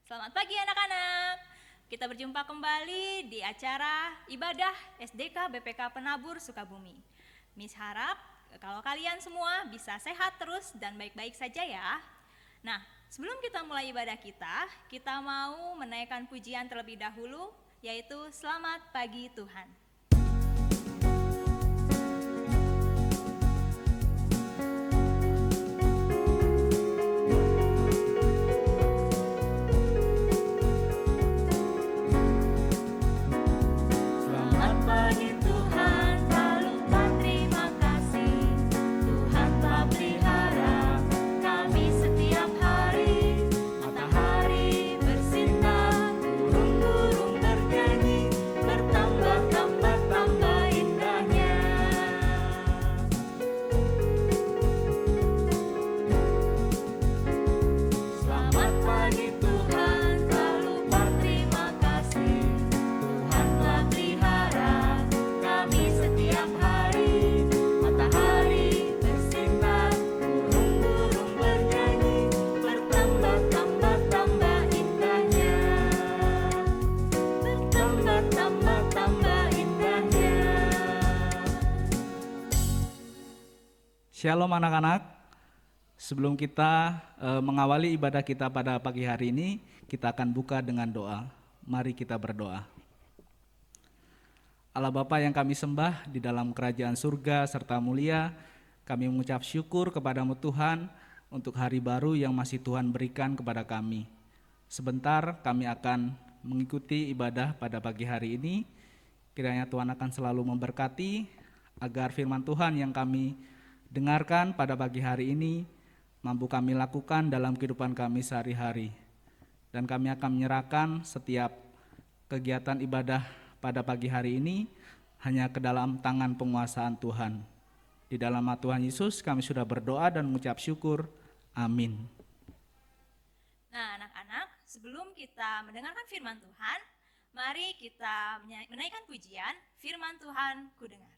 Selamat pagi anak-anak. Kita berjumpa kembali di acara ibadah SDK BPK Penabur Sukabumi. Miss harap kalau kalian semua bisa sehat terus dan baik-baik saja ya. Nah, sebelum kita mulai ibadah kita mau menaikkan pujian terlebih dahulu, yaitu Selamat Pagi Tuhan. Shalom anak-anak, sebelum kita mengawali ibadah kita pada pagi hari ini, kita akan buka dengan doa. Mari kita berdoa. Allah Bapa yang kami sembah di dalam kerajaan surga serta mulia, kami mengucap syukur kepadamu Tuhan untuk hari baru yang masih Tuhan berikan kepada kami. Sebentar kami akan mengikuti ibadah pada pagi hari ini, kiranya Tuhan akan selalu memberkati agar firman Tuhan yang kami dengarkan pada pagi hari ini mampu kami lakukan dalam kehidupan kami sehari-hari. Dan kami akan menyerahkan setiap kegiatan ibadah pada pagi hari ini hanya ke dalam tangan penguasaan Tuhan. Di dalam nama Tuhan Yesus kami sudah berdoa dan mengucap syukur. Amin. Nah anak-anak, sebelum kita mendengarkan firman Tuhan, mari kita menaikkan pujian firman Tuhan ku dengar.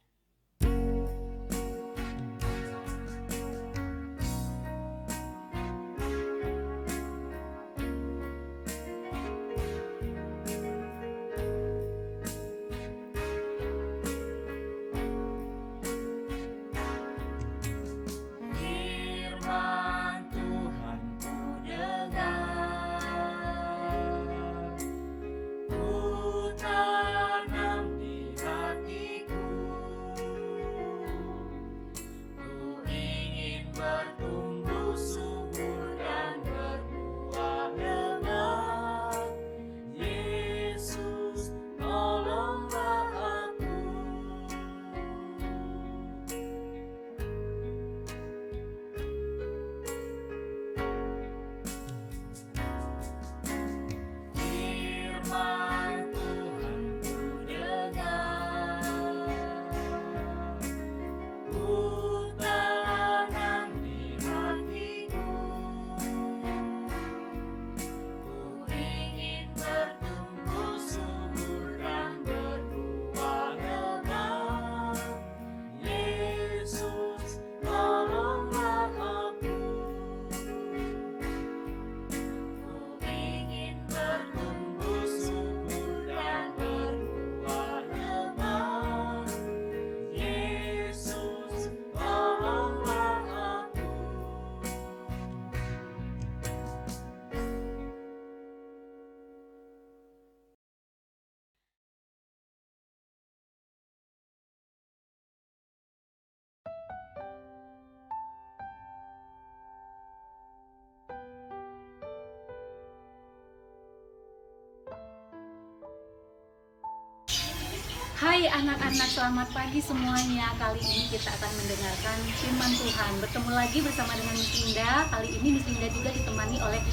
Hai anak-anak, selamat pagi semuanya. Kali ini kita akan mendengarkan firman Tuhan. Bertemu lagi bersama dengan Miss Linda. Kali ini Miss Linda juga ditemani oleh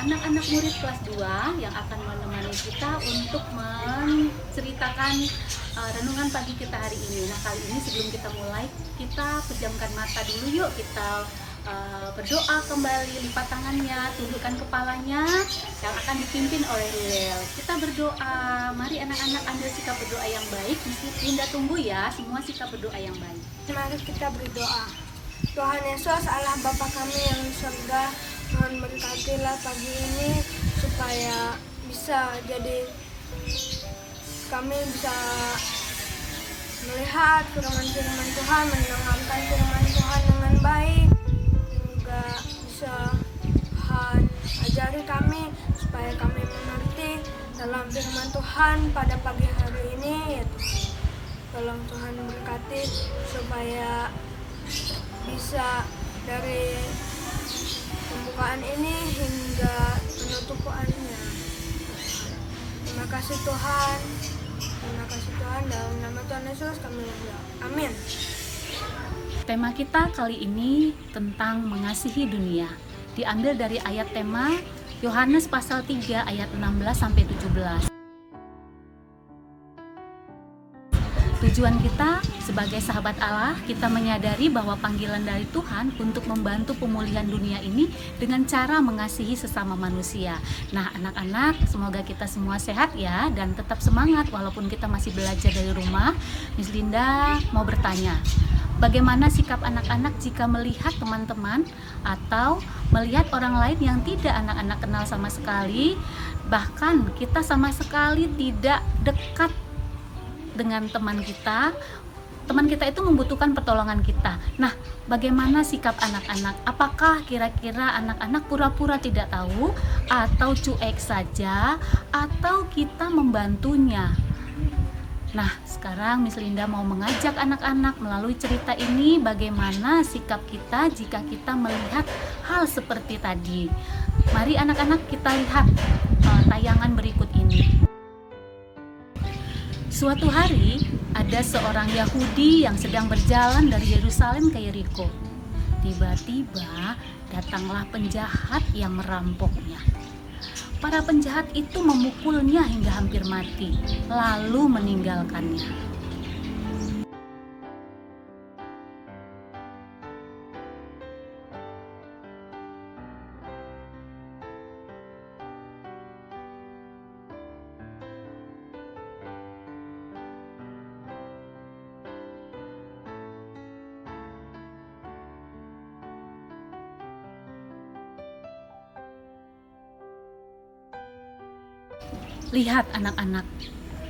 anak-anak murid kelas 2 yang akan menemani kita untuk menceritakan renungan pagi kita hari ini. Nah, kali ini sebelum kita mulai, kita pejamkan mata dulu yuk. Kita berdoa kembali, lipat tangannya, tundukkan kepalanya yang akan dipimpin oleh Ruel. Kita berdoa, mari anak-anak ambil sikap berdoa yang baik. Linda tunggu ya, semua sikap berdoa yang baik. Mari kita berdoa. Tuhan Yesus, Allah Bapa kami yang di surga, Tuhan berkatilah pagi ini supaya bisa jadi kami bisa melihat firman-firman Tuhan, mendengarkan firman Tuhan dengan baik, juga bisa Tuhan ajari kami supaya kami mengerti dalam firman Tuhan pada pagi hari ini, ya Tuhan. Tolong Tuhan berkati supaya bisa dari pembukaan ini hingga penutupannya. Terima kasih Tuhan. Terima kasih Tuhan, dalam nama Tuhan Yesus kami berdoa. Amin. Tema kita kali ini tentang mengasihi dunia. Diambil dari ayat tema Yohanes pasal 3 ayat 16 sampai 17. Tujuan kita sebagai sahabat Allah, kita menyadari bahwa panggilan dari Tuhan untuk membantu pemulihan dunia ini dengan cara mengasihi sesama manusia. Nah, anak-anak, semoga kita semua sehat ya dan tetap semangat walaupun kita masih belajar dari rumah. Miss Linda mau bertanya, bagaimana sikap anak-anak jika melihat teman-teman atau melihat orang lain yang tidak anak-anak kenal sama sekali, bahkan kita sama sekali tidak dekat dengan teman kita itu membutuhkan pertolongan kita. Nah, bagaimana sikap anak-anak? Apakah kira-kira anak-anak pura-pura tidak tahu atau cuek saja atau kita membantunya? Nah, sekarang Miss Linda mau mengajak anak-anak melalui cerita ini bagaimana sikap kita jika kita melihat hal seperti tadi. Mari anak-anak kita lihat tayangan berikut ini. Suatu hari, ada seorang Yahudi yang sedang berjalan dari Yerusalem ke Yeriko. Tiba-tiba, datanglah penjahat yang merampoknya. Para penjahat itu memukulnya hingga hampir mati, lalu meninggalkannya. Lihat anak-anak,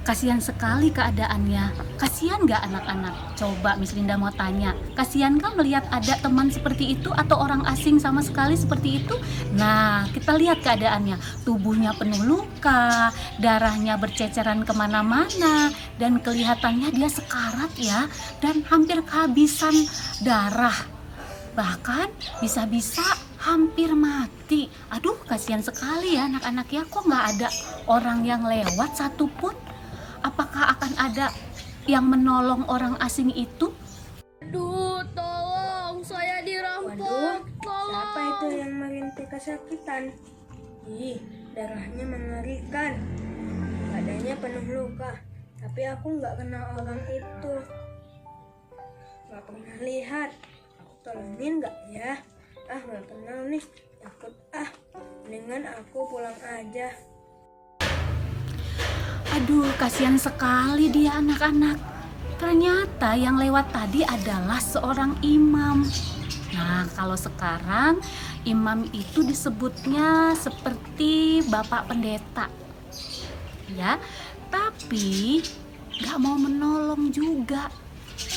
kasihan sekali keadaannya. Kasihan gak anak-anak? Coba Miss Linda mau tanya, kasihan kan melihat ada teman seperti itu atau orang asing sama sekali seperti itu? Nah, kita lihat keadaannya. Tubuhnya penuh luka, darahnya berceceran kemana-mana, dan kelihatannya dia sekarat ya, dan hampir kehabisan darah. Bahkan bisa-bisa hampir mati. Aduh, kasihan sekali ya anak-anak ya. Kok nggak ada orang yang lewat satupun? Apakah akan ada yang menolong orang asing itu? Aduh, tolong, saya dirampok. Waduh, siapa itu yang merintih kesakitan? Ih, darahnya mengerikan. Badannya penuh luka. Tapi aku nggak kenal orang itu. Nggak pernah lihat. Aku tolongin nggak ya? Ah, nggak kenal nih, takut ah. Mendingan aku pulang aja. Aduh, kasihan sekali dia anak-anak. Ternyata yang lewat tadi adalah seorang imam. Nah, kalau sekarang imam itu disebutnya seperti bapak pendeta. Ya, tapi nggak mau menolong juga.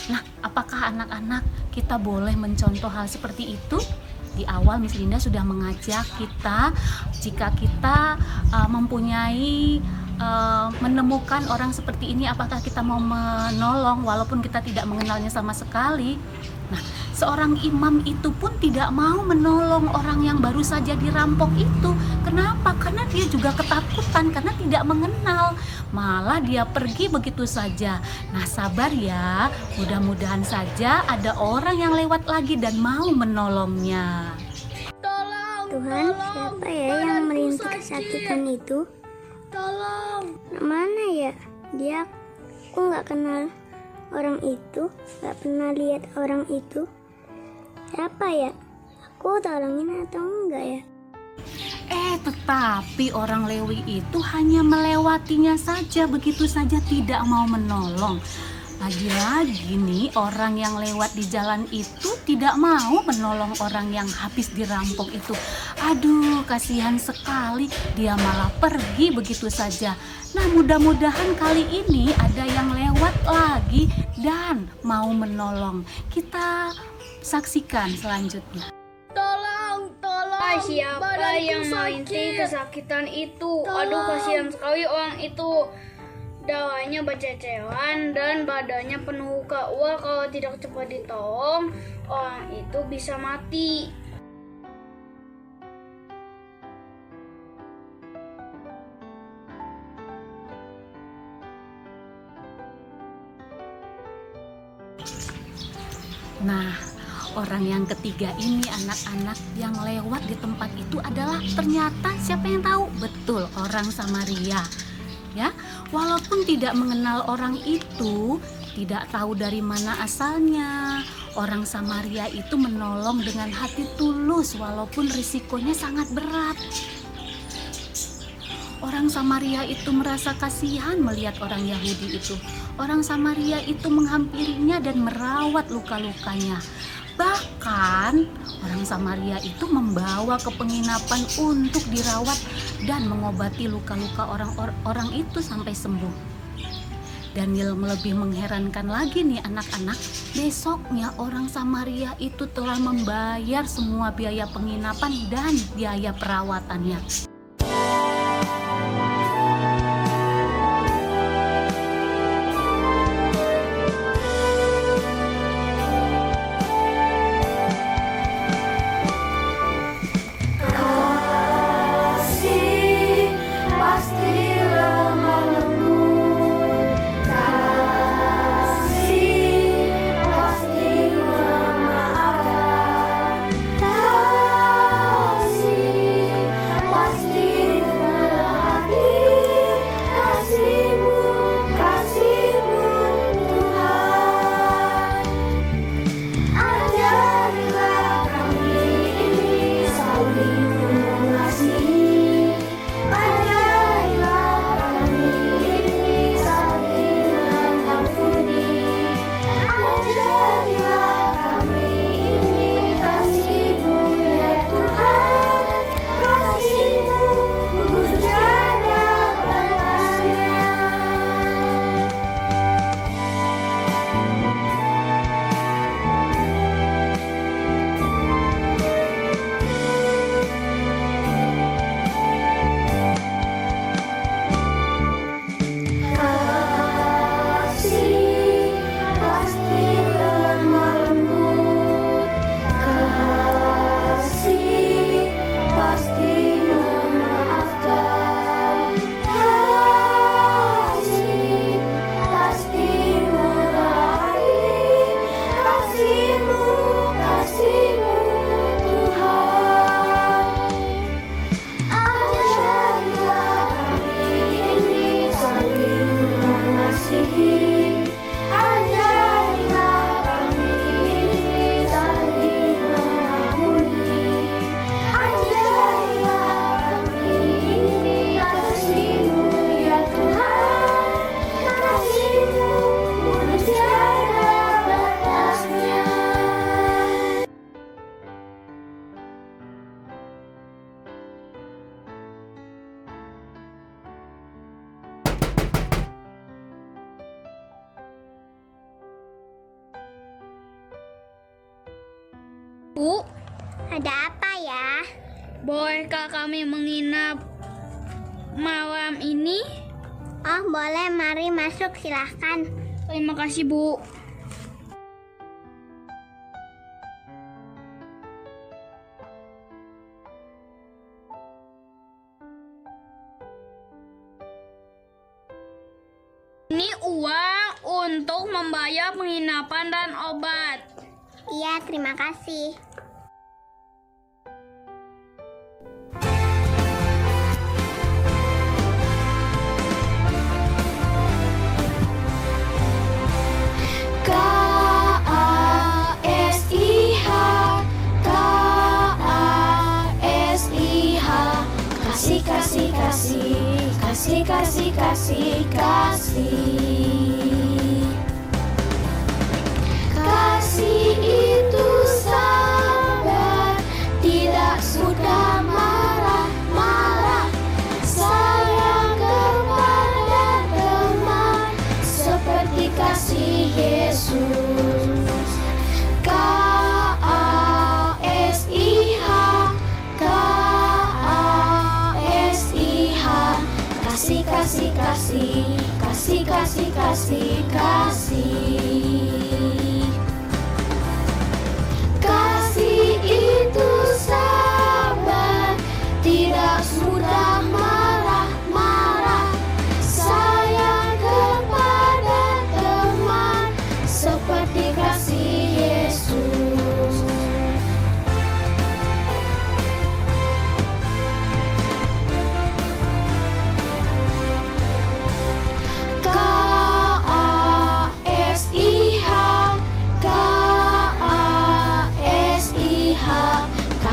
Nah, apakah anak-anak kita boleh mencontoh hal seperti itu? Di awal Miss Linda sudah mengajak kita, jika kita mempunyai menemukan orang seperti ini, apakah kita mau menolong walaupun kita tidak mengenalnya sama sekali. Nah, seorang imam itu pun tidak mau menolong orang yang baru saja dirampok itu. Kenapa? Karena dia juga ketakutan, karena tidak mengenal. Malah dia pergi begitu saja. Nah, sabar ya, mudah-mudahan saja ada orang yang lewat lagi dan mau menolongnya. Tuhan, siapa ya yang merintih kesakitan itu? Tolong. Mana ya? Dia, aku nggak kenal orang itu, nggak pernah lihat orang itu. Siapa ya? Aku tolongin atau enggak ya? Tetapi orang Lewi itu hanya melewatinya saja, begitu saja tidak mau menolong. Lagi-lagi nih orang yang lewat di jalan itu tidak mau menolong orang yang habis dirampok itu. Aduh, kasihan sekali, dia malah pergi begitu saja. Nah, mudah-mudahan kali ini ada yang lewat lagi dan mau menolong. Kita saksikan selanjutnya. Tolong, siapa yang melinting kesakitan itu? Aduh, kasihan sekali orang itu. Darahnya berceceran dan badannya penuh luka. Wah, kalau tidak cepat ditolong, orang itu bisa mati. Nah, orang yang ketiga ini, anak-anak yang lewat di tempat itu adalah ternyata siapa yang tahu? Betul, orang Samaria. Ya, walaupun tidak mengenal orang itu, tidak tahu dari mana asalnya, orang Samaria itu menolong dengan hati tulus walaupun risikonya sangat berat. Orang Samaria itu merasa kasihan melihat orang Yahudi itu. Orang Samaria itu menghampirinya dan merawat luka-lukanya. Bahkan orang Samaria itu membawa ke penginapan untuk dirawat dan mengobati luka-luka orang itu sampai sembuh. Dan yang lebih mengherankan lagi nih anak-anak, besoknya orang Samaria itu telah membayar semua biaya penginapan dan biaya perawatannya. Bu, Ada apa ya? bolehkah kami menginap malam ini? Oh boleh, mari masuk silahkan. Terima kasih, Bu. Ini uang untuk membayar penginapan dan obat. Iya, terima kasih. Kasih. kasih itu sabar, tidak sudah marah-marah, sayang kepada teman, seperti kasih Yesus. Kasih, kasih, kasih, kasih, kasih, kasih, kasih. Kasih itu sabar, tidak mudah marah-marah, sayang kepada teman, seperti kasih Yesus.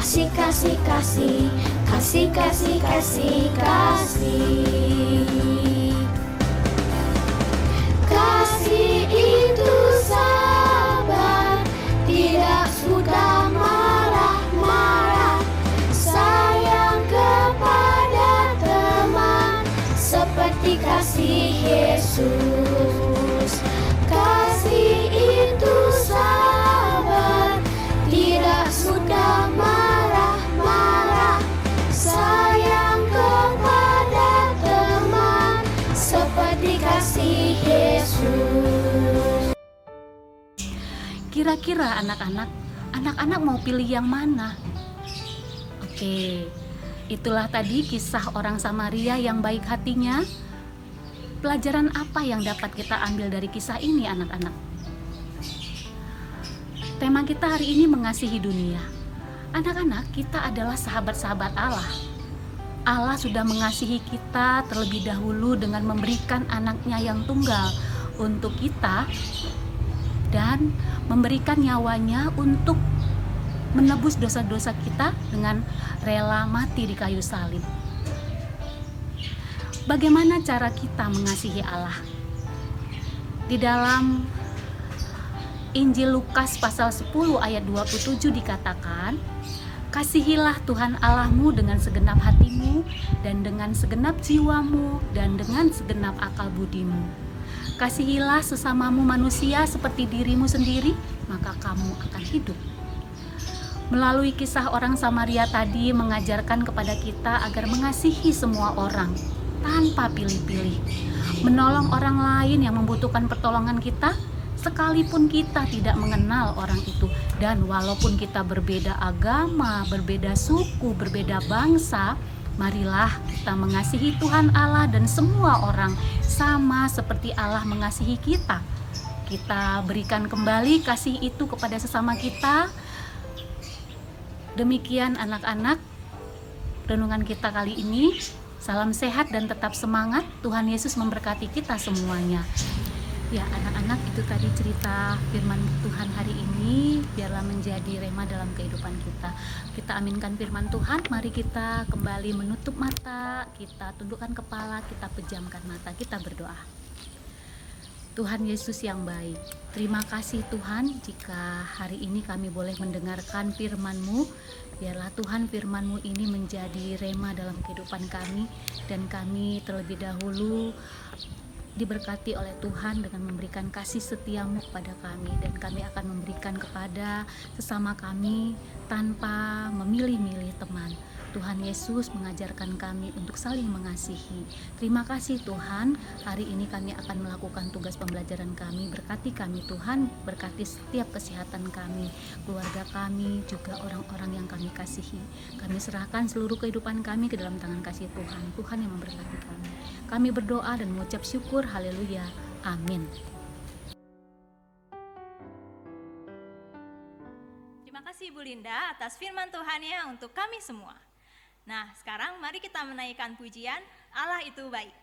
Kasih, kasih, kasih, kasih, kasih, kasih, kasih. Kasih itu sabar, tidak sudah marah-marah, sayang kepada teman, seperti kasih Yesus. Kasih itu sabar, tidak sudah marah-marah, sayang kepada teman, seperti kasih Yesus. Kira-kira anak-anak mau pilih yang mana? Oke, itulah tadi kisah orang Samaria yang baik hatinya. Pelajaran apa yang dapat kita ambil dari kisah ini, anak-anak? Tema kita hari ini mengasihi dunia. Anak-anak, kita adalah sahabat-sahabat Allah. Allah sudah mengasihi kita terlebih dahulu dengan memberikan anaknya yang tunggal untuk kita dan memberikan nyawanya untuk menebus dosa-dosa kita dengan rela mati di kayu salib. Bagaimana cara kita mengasihi Allah? Di dalam Injil Lukas pasal 10 ayat 27 dikatakan, kasihilah Tuhan Allahmu dengan segenap hatimu dan dengan segenap jiwamu dan dengan segenap akal budimu. Kasihilah sesamamu manusia seperti dirimu sendiri, maka kamu akan hidup. Melalui kisah orang Samaria tadi mengajarkan kepada kita agar mengasihi semua orang tanpa pilih-pilih, menolong orang lain yang membutuhkan pertolongan kita, sekalipun kita tidak mengenal orang itu. Dan walaupun kita berbeda agama, berbeda suku, berbeda bangsa, marilah kita mengasihi Tuhan Allah dan semua orang sama seperti Allah mengasihi kita. Kita berikan kembali kasih itu kepada sesama kita. Demikian anak-anak, renungan kita kali ini. Salam sehat dan tetap semangat. Tuhan Yesus memberkati kita semuanya. Ya anak-anak, itu tadi cerita firman Tuhan hari ini, biarlah menjadi rema dalam kehidupan kita. Kita aminkan firman Tuhan, mari kita kembali menutup mata, kita tundukkan kepala, kita pejamkan mata, kita berdoa. Tuhan Yesus yang baik, terima kasih Tuhan jika hari ini kami boleh mendengarkan firman-Mu. Biarlah Tuhan firman-Mu ini menjadi rema dalam kehidupan kami, dan kami terlebih dahulu diberkati oleh Tuhan dengan memberikan kasih setia-Mu kepada kami, dan kami akan memberikan kepada sesama kami tanpa memilih-milih teman. Tuhan Yesus mengajarkan kami untuk saling mengasihi. Terima kasih Tuhan, hari ini kami akan melakukan tugas pembelajaran kami. Berkati kami Tuhan, berkati setiap kesehatan kami, keluarga kami, juga orang-orang yang kami kasihi. Kami serahkan seluruh kehidupan kami ke dalam tangan kasih Tuhan. Tuhan yang memberkati kami. Kami berdoa dan mengucap syukur, haleluya, amin. Terima kasih Bu Linda atas firman Tuhan-Nya untuk kami semua. Nah, sekarang mari kita menaikkan pujian Allah itu baik.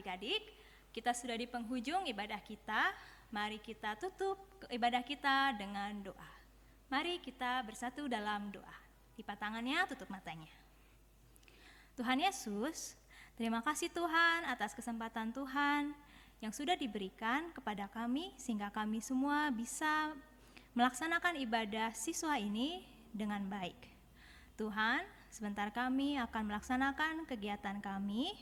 adik-adik, kita sudah di penghujung ibadah kita. Mari kita tutup ibadah kita dengan doa. Mari kita bersatu dalam doa. Lipat tangannya, tutup matanya. Tuhan Yesus, terima kasih Tuhan atas kesempatan Tuhan yang sudah diberikan kepada kami sehingga kami semua bisa melaksanakan ibadah siswa ini dengan baik. Tuhan, sebentar kami akan melaksanakan kegiatan kami.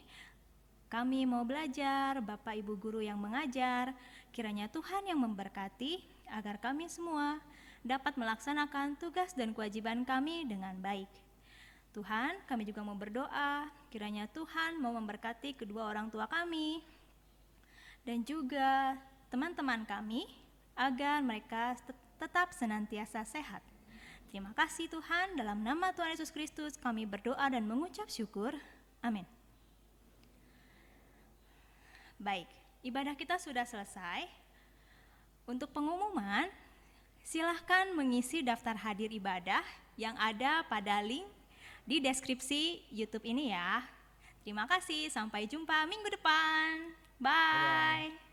Kami mau belajar, Bapak Ibu guru yang mengajar, kiranya Tuhan yang memberkati agar kami semua dapat melaksanakan tugas dan kewajiban kami dengan baik. Tuhan, kami juga mau berdoa, kiranya Tuhan mau memberkati kedua orang tua kami dan juga teman-teman kami agar mereka tetap senantiasa sehat. Terima kasih Tuhan, dalam nama Tuhan Yesus Kristus kami berdoa dan mengucap syukur. Amin. Baik, ibadah kita sudah selesai. Untuk pengumuman, silahkan mengisi daftar hadir ibadah yang ada pada link di deskripsi YouTube ini ya. Terima kasih, sampai jumpa minggu depan. Bye.